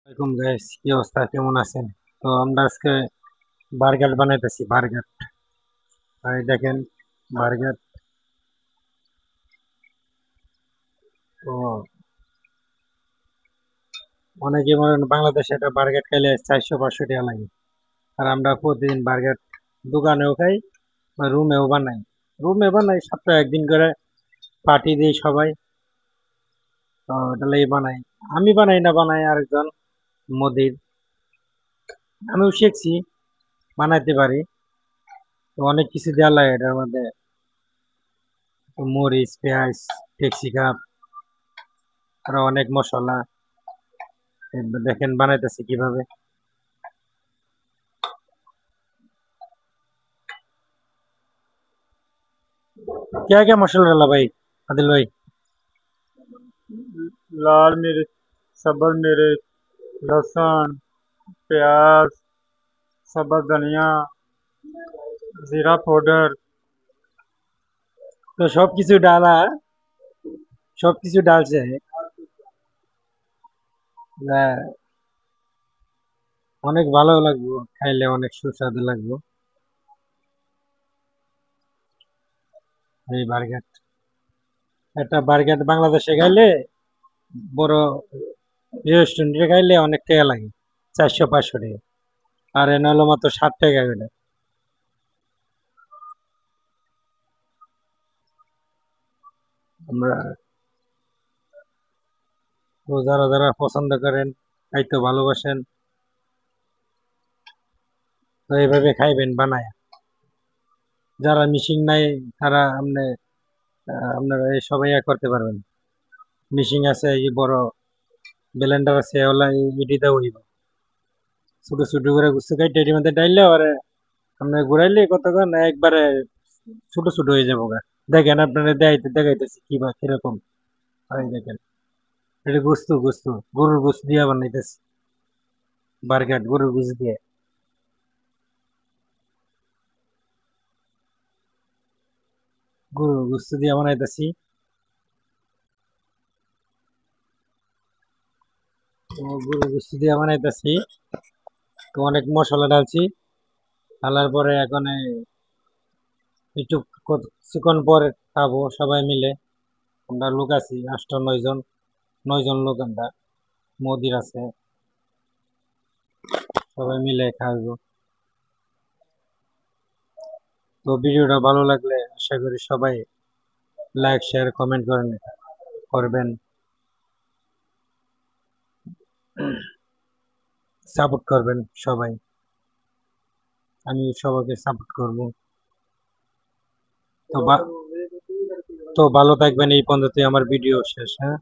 আসসালামাইকুম গাইস, কি অবস্থা, কেমন আছেন? তো আমরা আজকে বার্গার বানাইতেছি। বার্গার, এই দেখেন বার্গার। তো অনেকে মনে করেন বাংলাদেশে একটা বার্গার খাইলে 400-500 টাকা লাগে। আর আমরা প্রতিদিন বার্গার দোকানেও খাই বা রুমেও বানাই। সপ্তাহে একদিন করে পার্টি দিই সবাই। তো এটা লাগি বানাই। আমি বানাই না, বানাই আরেকজন মোদির। আমিও শিখছি, বানাইতে পারি। তো অনেক কিছু দেওয়া লাগে এটার মধ্যে, মরিচ, পেঁয়াজ, ক্যাপসিকাম, আরো অনেক মশলা। দেখেন বানাইতেছি কিভাবে। क्या क्या मसाला डाला भाई, आदिल भाई? लाल मिर्च, सब्ज मिर्च, लहसुन, प्याज, सब्ज धनिया, जीरा पाउडर। তো সবকিছু ডালা, সবকিছু ডালছে। আহ, অনেক ভালো লাগবে, খাইলে অনেক সুস্বাদু লাগবে এই বার্গার। একটা বার্গার বাংলাদেশে খাইলে, বড় রেস্টুরেন্টে খাইলে অনেক টাকা লাগে, 400-500 টাকা। আর এনে হলো মাত্র 60 টাকা করে। আমরা তো যারা যারা পছন্দ করেন, খাইতে ভালোবাসেন, তো এইভাবে খাইবেন বানায়। যারা মিশিং নাই, তারা আপনারা এই সবাই করতে পারবেন। মিশিং আছে, এই যে বড় ব্লেন্ডার আছে, ওলা এটি দাও হইব। ছোট ছোট করে গুছতে কাইটে এটির মধ্যে ডাইলে আরে আপনি ঘুরাইলে কতক্ষণ একবারে ছোট ছোট হয়ে যাবো গা। দেখেন আপনারা দেখাইতেছি কি বা কিরকম হয়, দেখেন। এটা গুস্তু গরুর গোস্ত দিয়া বানাইতেছি বার্গার, গরুর গোস্ত দিয়ে। গরুর গোস্ত দিয়ে বানাইতেছি। তো গরুর গোস্ত দিয়ে বানাইতেছি। তো অনেক মশলা ডালছি, ঢালার পরে এখন একটু কিছুক্ষণ পরে খাবো সবাই মিলে। আমরা লোক আছি 8-9 জন, 9 জন লোক আমরা। মদির আছে, সবাই মিলে খাবো। তো ভিডিওটা ভালো লাগলে আশা করি সবাই লাইক, শেয়ার, কমেন্ট করবেন, সাপোর্ট করবেন সবাই। আমি সবাইকে সাপোর্ট করব। তো তো ভালো থাকবেন। এই পর্যন্তই আমার ভিডিও শেষ, হ্যাঁ।